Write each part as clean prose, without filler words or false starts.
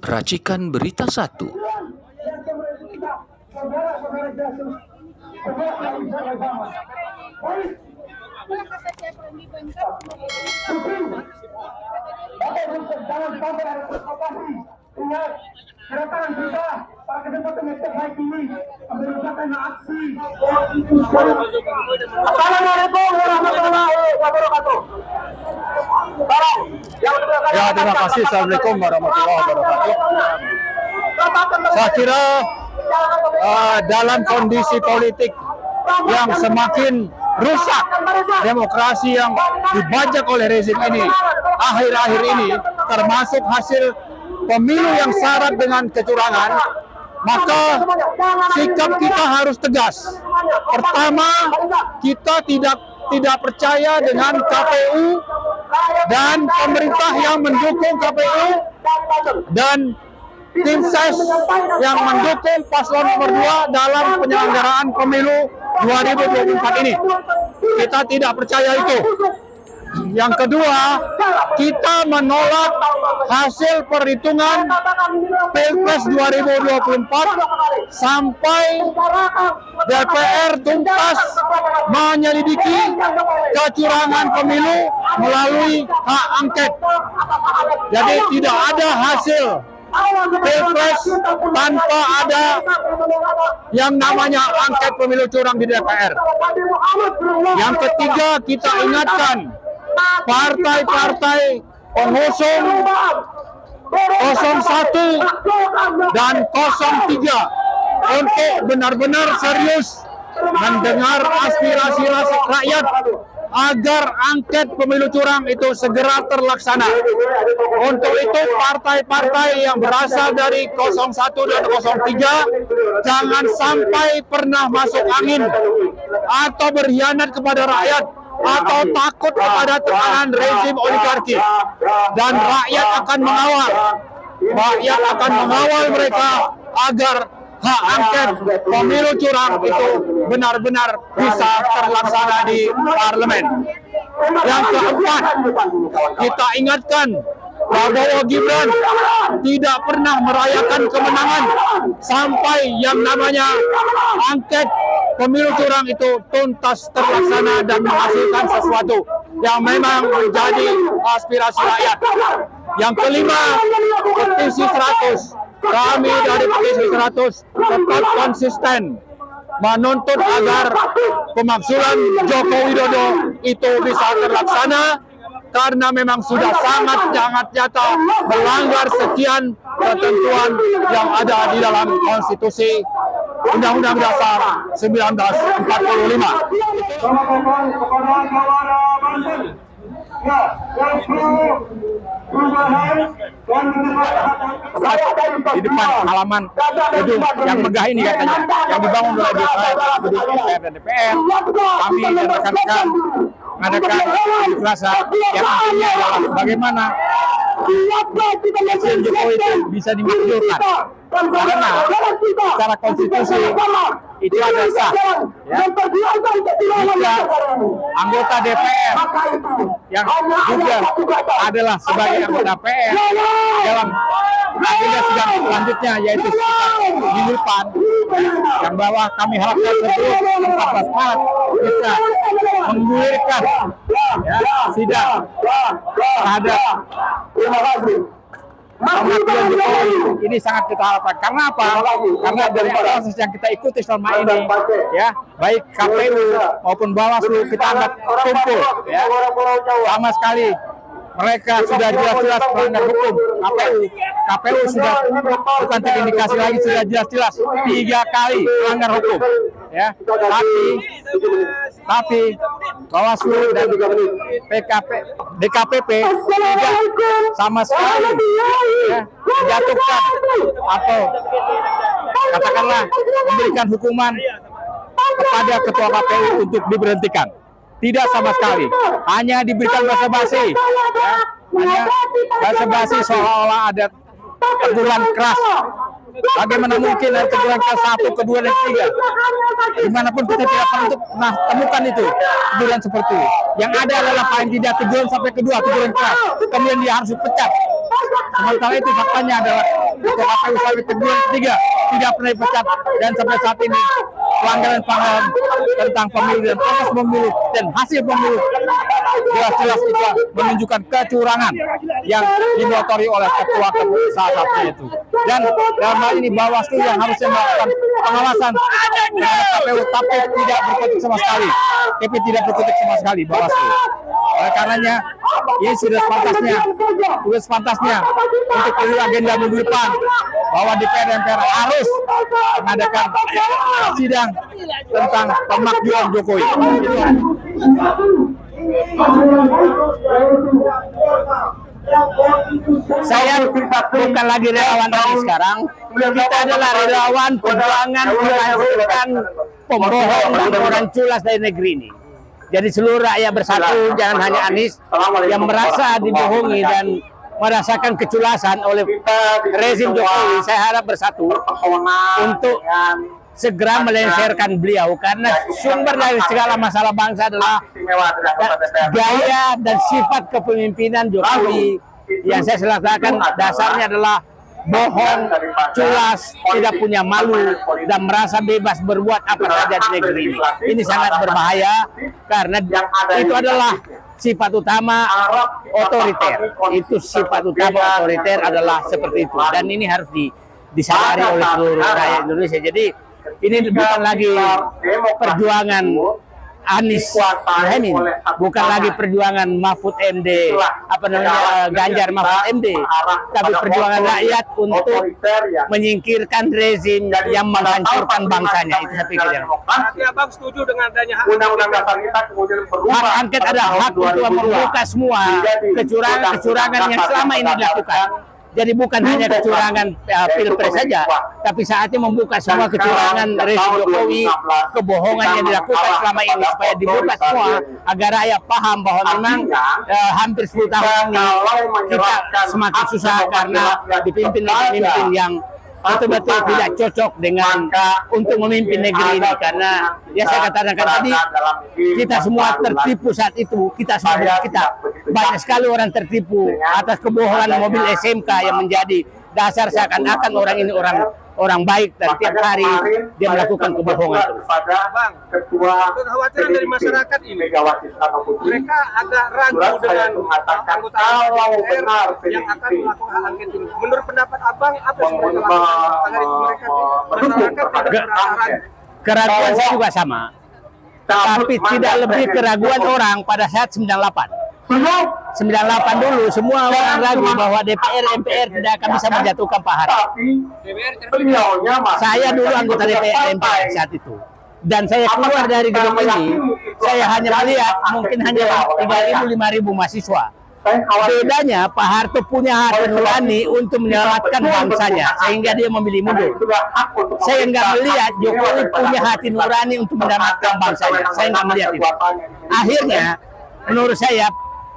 Racikan Berita 1. Kedatangan kita pada kesempatan yang terbaik ini merupakan aksi. Assalamualaikum warahmatullahi wabarakatuh. Ya, terima kasih. Assalamualaikum warahmatullahi wabarakatuh. Saya kira dalam kondisi politik yang semakin rusak, demokrasi yang dibajak oleh rezim ini akhir-akhir ini, termasuk hasil pemilu yang syarat dengan kecurangan, maka sikap kita harus tegas. Pertama, kita tidak percaya dengan KPU dan pemerintah yang mendukung KPU dan tim ses yang mendukung paslon nomor 2 dalam penyelenggaraan pemilu 2024 ini. Kita tidak percaya itu. Yang kedua, kita menolak hasil perhitungan Pilpres 2024 sampai DPR tuntas menyelidiki kecurangan pemilu melalui hak angket. Jadi tidak ada hasil Pilpres tanpa ada yang namanya angket pemilu curang di DPR. Yang ketiga, kita ingatkan partai-partai pengusung 01 dan 03 untuk benar-benar serius mendengar aspirasi rakyat agar angket pemilu curang itu segera terlaksana. Untuk itu partai-partai yang berasal dari 01 dan 03 jangan sampai pernah masuk angin atau berkhianat kepada rakyat atau takut kepada tekanan rezim oligarki. Dan rakyat akan mengawal mereka agar hak angket pemilu curang itu benar-benar bisa terlaksana di parlemen. Yang keempat, kita ingatkan Prabowo Gibran tidak pernah merayakan kemenangan sampai yang namanya angket pemilu curang itu tuntas terlaksana dan menghasilkan sesuatu yang memang menjadi aspirasi rakyat. Yang kelima, petisi 100. Kami dari petisi 100 tetap konsisten menuntut agar pemakzulan Joko Widodo itu bisa terlaksana, karena memang sudah sangat nyata melanggar sekian ketentuan yang ada di dalam konstitusi Undang-Undang Dasar 1945. Di depan halaman gedung yang megah ini katanya, yang dibangun oleh DPR dan DPR, kami dan rekan-rekan mengadakan unjuk rasa yang intinya adalah bagaimana Presiden Jokowi itu bisa dimakzulkan, karena secara konstitusi itu ada sah, ya, jika anggota DPR yang juga adalah sebagai anggota PR dalam agenda sidang selanjutnya, yaitu minggu depan, yang bahwa kami harapkan sebelum 14 Maret bisa menggulirkan, ya, sidang terhadap pemakzulan Jokowi. Ini sangat kita harapkan. Karena apa? Karena dari proses yang kita ikuti selama ini, ya, baik KPU maupun Bawaslu kita anggap kumpul, ya, sama sekali mereka sudah jelas-jelas melanggar hukum. KPU sudah bukan terindikasi lagi, sudah jelas-jelas 3 kali melanggar hukum, ya. Tapi Bawaslu dan DKPP tidak sama sekali, ya, menjatuhkan atau katakanlah memberikan hukuman kepada ketua KPU untuk diberhentikan. Tidak sama sekali, hanya diberikan basa-basi, ya, hanya basa-basi seolah-olah ada teguran keras. Bagaimana mungkin ada teguran kelas 1, kedua, dan 3? Dimanapun kita tidak pernah temukan itu teguran seperti itu. Yang ada adalah paling tidak teguran sampai kedua, teguran keras, kemudian dia harus dipecat. Sementara itu faktanya adalah Ketua KPU Sulawesi ketiga tidak pernah dipecat, dan sampai saat ini pelanggaran tentang pemilu dan proses pemilu dan hasil pemilu jelas-jelas itu menunjukkan kecurangan yang dimotori oleh ketua KPU salah satunya itu. Dan dalam hal ini Bawaslu yang harusnya melakukan pengawasan terhadap KPU tapi tidak berkutik sama sekali. Tapi tidak berkutik sama sekali Bawaslu. Oleh karenanya ini sudah sepantasnya untuk agenda minggu depan bahwa DPR dan MPR harus mengadakan sidang tentang pemakjulan Jokowi. Saya bukan lagi relawan lagi sekarang. Kita adalah relawan perjuangan menghasilkan pembohong dan orang culas dari negeri ini. Jadi seluruh rakyat bersatu, jangan hanya Anies yang merasa dibohongi dan merasakan keculasan oleh rezim Jokowi. Saya harap bersatu untuk segera melengsarkan beliau, karena sumber dari segala masalah bangsa adalah gaya dan sifat kepemimpinan Jokowi yang saya selesaikan dasarnya adalah bohong, culas, tidak punya malu, dan merasa bebas berbuat apa saja di negeri ini. Ini sangat berbahaya karena itu adalah sifat utama otoriter. Itu sifat utama otoriter adalah seperti itu, dan ini harus disadari oleh seluruh rakyat Indonesia. Jadi ini bukan lagi perjuangan Anies Mohaimin, bukan lagi perjuangan Mahfud MD, Ganjar Mahfud MD, tapi perjuangan rakyat untuk menyingkirkan rezim yang menghancurkan bangsanya. Itu saya pikir. Tapi Abang setuju dengan adanya hak angket adalah hak untuk membuka semua kecurangan yang selama ini dilakukan. Jadi bukan hanya kecurangan pilpres saja, tapi saatnya membuka semua kecurangan rezim Jokowi, kebohongan yang dilakukan selama ini supaya dibuka semua agar rakyat paham bahwa memang hampir 10 tahun ini kita semakin susah karena dipimpin oleh pemimpin yang betul-betul tidak cocok dengan untuk memimpin negeri ini. Karena ya saya katakan tadi, kita semua tertipu saat itu, kita banyak sekali orang tertipu atas kebohongan mobil SMK yang menjadi dasar seakan-akan orang ini orang baik, dan tiap hari dia melakukan kebohongan terus. Bang, kekhawatiran dari masyarakat ini, mereka agak ragu dengan anggota DPR yang akan melakukan angket ini. Menurut pendapat Abang, apa yang mereka lakukan agar mereka masyarakat tidak merasa ragu? Keraguan saya juga sama, tapi tidak lebih keraguan orang pada saat 98 dulu semua orang ragu bahwa DPR MPR tidak akan bisa menjatuhkan Pak Harto. Saya dulu anggota DPR MPR saat itu, dan saya keluar dari gedung ini, saya hanya melihat mungkin hanya 3.000-5.000 mahasiswa. Bedanya Pak Harto punya hati nurani untuk menyelamatkan bangsanya sehingga dia memilih mundur. Saya nggak melihat Jokowi punya hati nurani untuk menyelamatkan bangsanya. Saya nggak melihat itu. Akhirnya menurut saya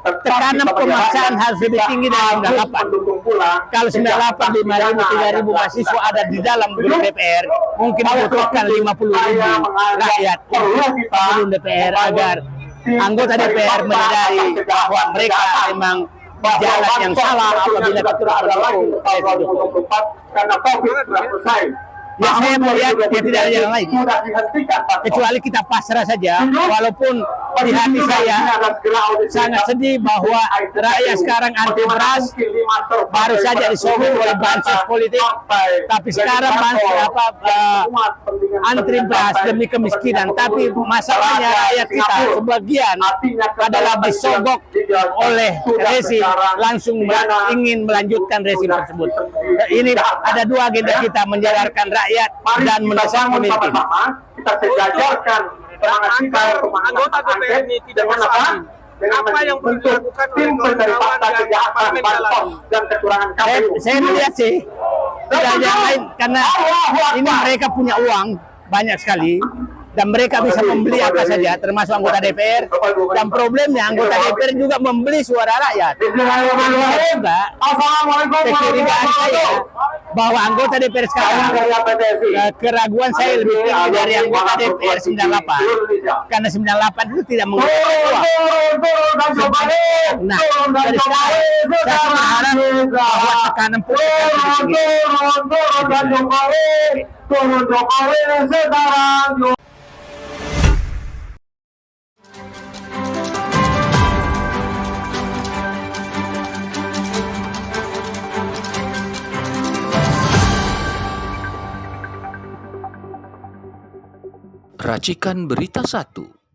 tekanan pemaksaan harus lebih tinggi dari 98. Kalau 98 5.000-3.000 mahasiswa ada di dalam gedung DPR, mungkin membutuhkan 50.000 rakyat untuk gedung DPR agar anggota DPR menyadari bahwa mereka memang jalan yang salah apabila kecurangan hukum. Ya saya melihat ya tidak ada yang lain kecuali kita pasrah saja, walaupun di hati saya sangat sedih bahwa rakyat sekarang anti beras, baru saja disogok oleh bansos politik, tapi sekarang antri beras demi kemiskinan. Tapi masalahnya rakyat kita sebagian adalah disogok oleh rezim, langsung ingin melanjutkan rezim tersebut. Ini ada dua agenda kita, menyadarkan rakyat dan mendesak pemimpin. Kita sejajarkan Anggota DPR ini tidak masalah. Apa yang perlu dilakukan oleh kawan-kawan yang parlemen dalam dan kecurangan KPU? Saya melihat sih tidak ada yang lain, karena ini mereka punya uang banyak sekali dan mereka bisa membeli apa saja, termasuk anggota DPR. Dan problemnya anggota DPR juga membeli suara rakyat. Kecurigaan saya bahwa anggota DPR sekarang, keraguan saya lebih tinggi dari anggota DPR 98, karena 98 itu tidak menggunakan uang. Nah, dari sekarang saya berharap bahwa tekanan politik Racikan Berita 1.